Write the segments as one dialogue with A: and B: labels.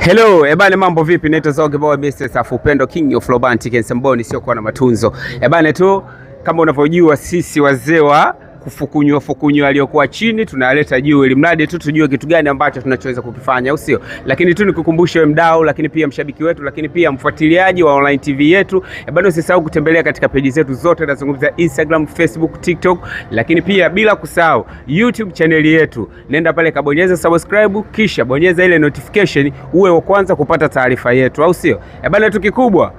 A: Hello, ebane mambo vipi? Naitwa Zoge Boy Mr. Safupendo King of Romantic and Samboni sio kwa na matunzo. Ebane tu kama unavyojua sisi wazee wa kufukunywa aliyokuwa chini tunaleta juu ili mradi tu tujue kitu gani ambacho tunachoweza kukifanya au sio? Lakini tu nikukumbushe wewe mdau, lakini pia mshabiki wetu, lakini pia mfuatiliaji wa online TV yetu, bado usisahau kutembelea katika peji zetu zote, nazungumza Instagram, Facebook, TikTok, lakini pia bila kusahau YouTube channel yetu. Nenda pale kabonyeza subscribe kisha bonyeza ile notification uwe wa kwanza kupata taarifa yetu au sio? Bado tu kikubwa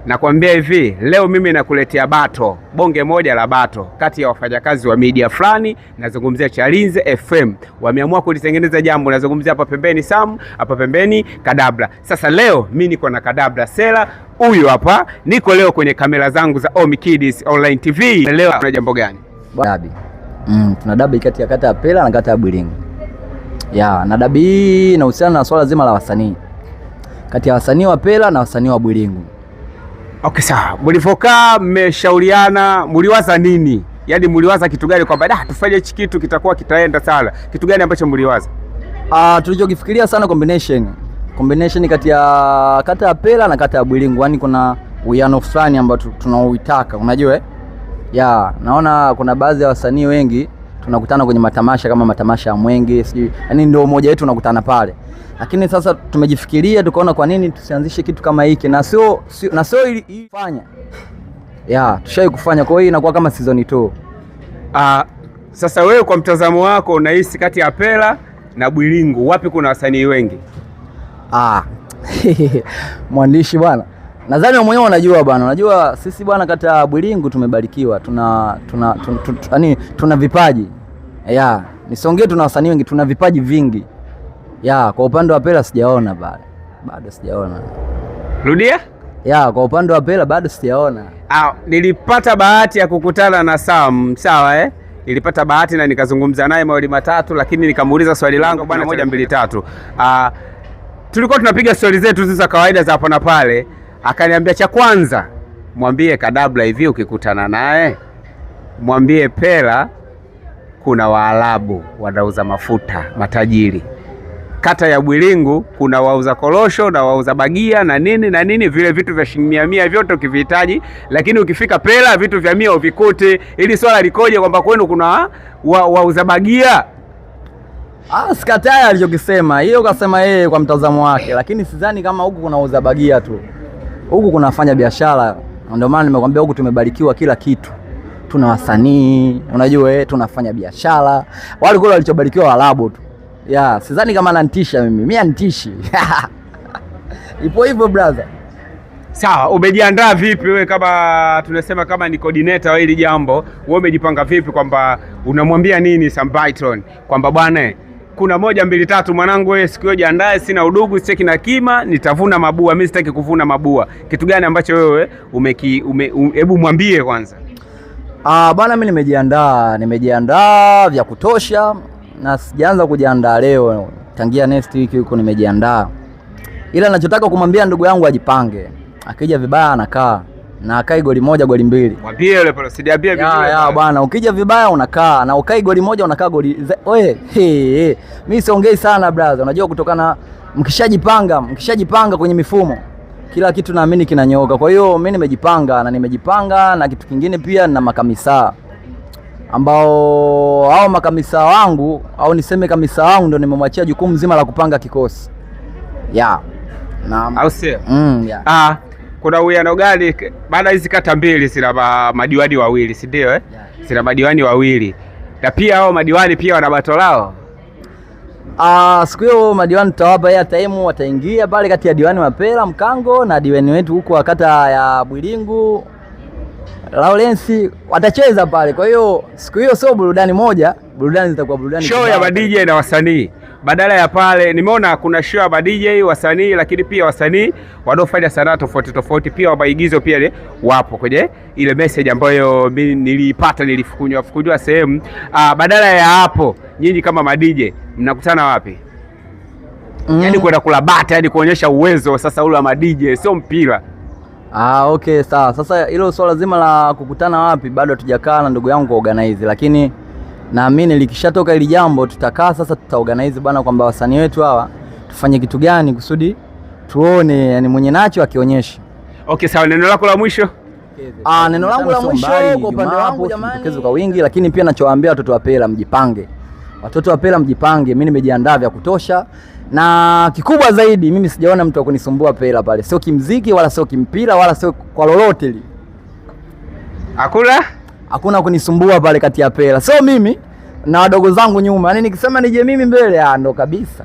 A: nakwambia hivi, leo mimi nakuletea bato, bonge moja la bato kati ya wafanyakazi wa media fulani, nazungumzia Chalinze FM. Wameamua kulitengeneza jambo, nazungumzia hapa pembeni Sam, hapa pembeni Kadabla. Sasa leo mimi niko na Kadabla Sela, huyu hapa, niko leo kwenye kamera zangu za Omi Kids Online TV. Leo kuna jambo gani?
B: Dabi. Tuna dabi kati ya kata ya Pela na kata ya Bwilingu. Na dabi hii inahusiana na swala zima la wasanii. Kati ya wasanii wa Pela na wasanii wa Bwilingu.
A: Okay, sawa. Mlivokaa mmeshauriana, mliwaza nini? Yaani mliwaza kitu gani kwamba tufanye hichi kitu kitakuwa kitaenda sana? Kitu gani ambacho mliwaza?
B: Tulichokifikiria sana combination kati ya kata ya Pela na kata ya Bwilingu. Yaani kuna uwiano fulani ambao tunauitaka, unajua naona kuna baadhi ya wasanii wengi tunakutana kwenye matamasha kama matamasha ya Mwenge, sijui. Yaani ndio mmoja wetu tunakutana pale. Lakini sasa tumejifikiria tukaona kwa nini tusianzishe kitu kama hiki na sio ili fanya. Tushai kufanya, kwa hiyo inakuwa kama season 2.
A: Sasa wewe kwa mtazamo wako unahisi kati ya Pela na Bwilingu wapi kuna wasanii wengi?
B: Mwandishi bwana. Nadhani wewe mwenyewe unajua bwana. Unajua sisi bwana kata ya Bwilingu tumebarikiwa. Tuna vipaji. Nisongee tuna wasanii wengi, tuna vipaji vingi. Kwa upande wa Pela sijaona bado sijaona.
A: Rudia?
B: Kwa upande wa Pela bado sijaona.
A: Nilipata bahati ya kukutana na Sam, sawa Nilipata bahati na nikazungumza naye mawili matatu, lakini nikamuuliza swali langu bwana 1 2 3. Tulikuwa tunapiga stories zetu za kawaida za hapa na pale, akaniambia cha kwanza mwambie Kadabla hivi ukikutana naye mwambie Pela kuna Waarabu wanauza mafuta matajiri. Kata ya Bwilingu kuna wauza korosho na wauza bagia na nini vile vitu vya shilingi 100 vyote ukivihitaji, lakini ukifika Pela vitu vya 100 uvikute. Ili swala likoje kwamba kwenu kuna wauza bagia?
B: Sikatai alichokisema. Hiyo kasema yeye kwa mtazamo wake, lakini sidhani kama huku kuna wauza bagia tu. Huku kunafanya biashara. Ndio maana nimekwambia huku tumebarikiwa kila kitu. Tuna wasanii, unajua tunafanya biashara. Wale kule walichobarikiwa Waarabu tu. Sidhani kama ananitisha mimi. Mimi anitishi. Ipo hivyo brother.
A: Sawa, umejiandaa vipi wewe kama tunasema kama ni coordinator wa hili jambo? Wewe umejipanga vipi kwamba unamwambia nini Sam Byton kwamba bwana kuna 1 2 3 mwanangu wewe siku hiyo jiandae, sina udugu sicheki na kima, nitavuna mabua, mimi sitaki kuvuna mabua. Kitu gani ambacho wewe hebu mwambie kwanza?
B: Bwana mimi nimejiandaa vya kutosha na sijaanza kujiandaa leo, tangia next week huko nimejiandaa. Ila ninachotaka kumwambia ndugu yangu ajipange. Akija vibaya anakaa na akai goli 1 goli 2.
A: Mwambie yule pale sidiambie vizuri.
B: Bwana ukija vibaya unakaa na ukai goli 1 unakaa goli. Mimi siongei sana brother. Unajua kutokana mkishajipanga kwenye mifumo kila kitu naamini kinanyooka. Kwa hiyo mimi nimejipanga na kitu kingine pia na makamisa ambao hao makamisa wangu au niseme kamisa wangu ndio nimemwachia jukumu zima la kupanga kikosi.
A: Au sio? Kuna uwiano gani baada hizi kata mbili zina madiwani wawili, si ndio Zina madiwani wawili. Na pia hao madiwani pia wana bato lao.
B: Siku hiyo madiwani tutawapa ya taimu, wataingia pale kati ya diwani wa Pela Mkango na diwani wetu huko wa kata ya Bwilingu Lawrence watacheza pale. Kwa hiyo siku hiyo sio burudani moja, burudani zitakuwa burudani
A: show ya DJ na wasanii. Badala ya pale nimeona kuna show ya DJ wasanii, lakini pia wasanii wanaofanya sanaa tofauti pia wamaigizo pia wapo kwenye ile message ambayo mimi nilifukunywa sehemu. Badala ya hapo nyinyi kama DJ mnakutana wapi? Yaani kwenda kula bata, yaani kuonyesha uwezo sasa ule wa DJ, sio mpira.
B: Okay sawa. Sasa hilo swala zima la kukutana wapi bado hatujakaa na ndugu yangu organize, lakini naamini likishatoka hili jambo tutakaa sasa tutaorganize bwana kwamba wasanii wetu hawa tufanye kitu gani kusudi tuone, yani mwenye nacho akionyesha.
A: Okay, sawa, neno lako la mwisho?
B: Neno langu la mwisho kwa upande wangu jamani, kwa wingi, lakini pia nachowaambia watoto wa Pela mjipange. Watoto wa Pela mjipange, mimi nimejiandaa vya kutosha, na kikubwa zaidi mimi sijaona mtu akunisumbua Pela pale. Sio kimziki wala sio kimpira wala sio kwa lolote li. Hakuna kunisumbua pale kati ya Pela. Sio mimi na wadogo zangu nyuma. Yaani nikisema nije mimi mbele, ndo kabisa.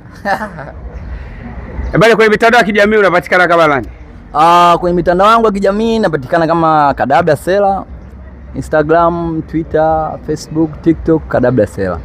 A: Bali kwenye mitandao ya kijamii unapatikana kama nani?
B: Kwenye mitandao yangu ya kijamii napatikana kama Kadabla Sela, Instagram, Twitter, Facebook, TikTok, Kadabla Sela.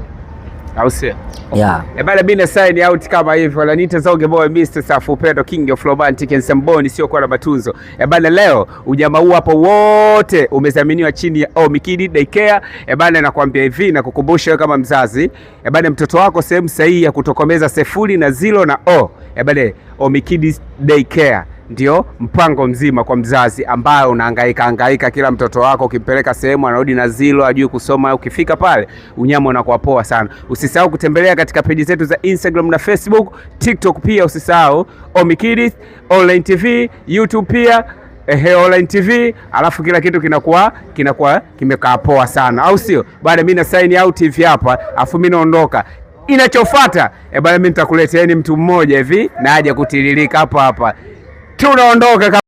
A: Au sio?
B: Yeah.
A: Bali mimi na sign out kama hivi, wala niite Zonge Boy Mr. Safu Upendo King of Romantic and Samboni sio kwa na matunzo. Bali leo ujamaa huu hapo wote umezaminiwa chini ya Omikidi Daycare. Bali nakwambia hivi na kukumbusha wewe kama mzazi, bali mtoto wako sehemu sahihi ya kutokomeza 0 na 0 na O. Bali Omikidi Daycare ndio mpango mzima kwa mzazi ambao unahangaika kila mtoto wako ukimpeleka sehemu anarudi na 0, ajui kusoma. Ukifika pale unyama unakuwa poa sana. Usisahau kutembelea katika peji zetu za Instagram na Facebook, TikTok pia usisahau Omikidi Online TV, YouTube pia Online TV, alafu kila kitu kinakuwa kimekaa poa sana, au sio? Baada mimi na sign out hivi hapa, afu mimi naondoka. Inachofuata bwana, mimi nitakuleteeni mtu mmoja hivi na aje kutiririka hapa. Tunaondoka.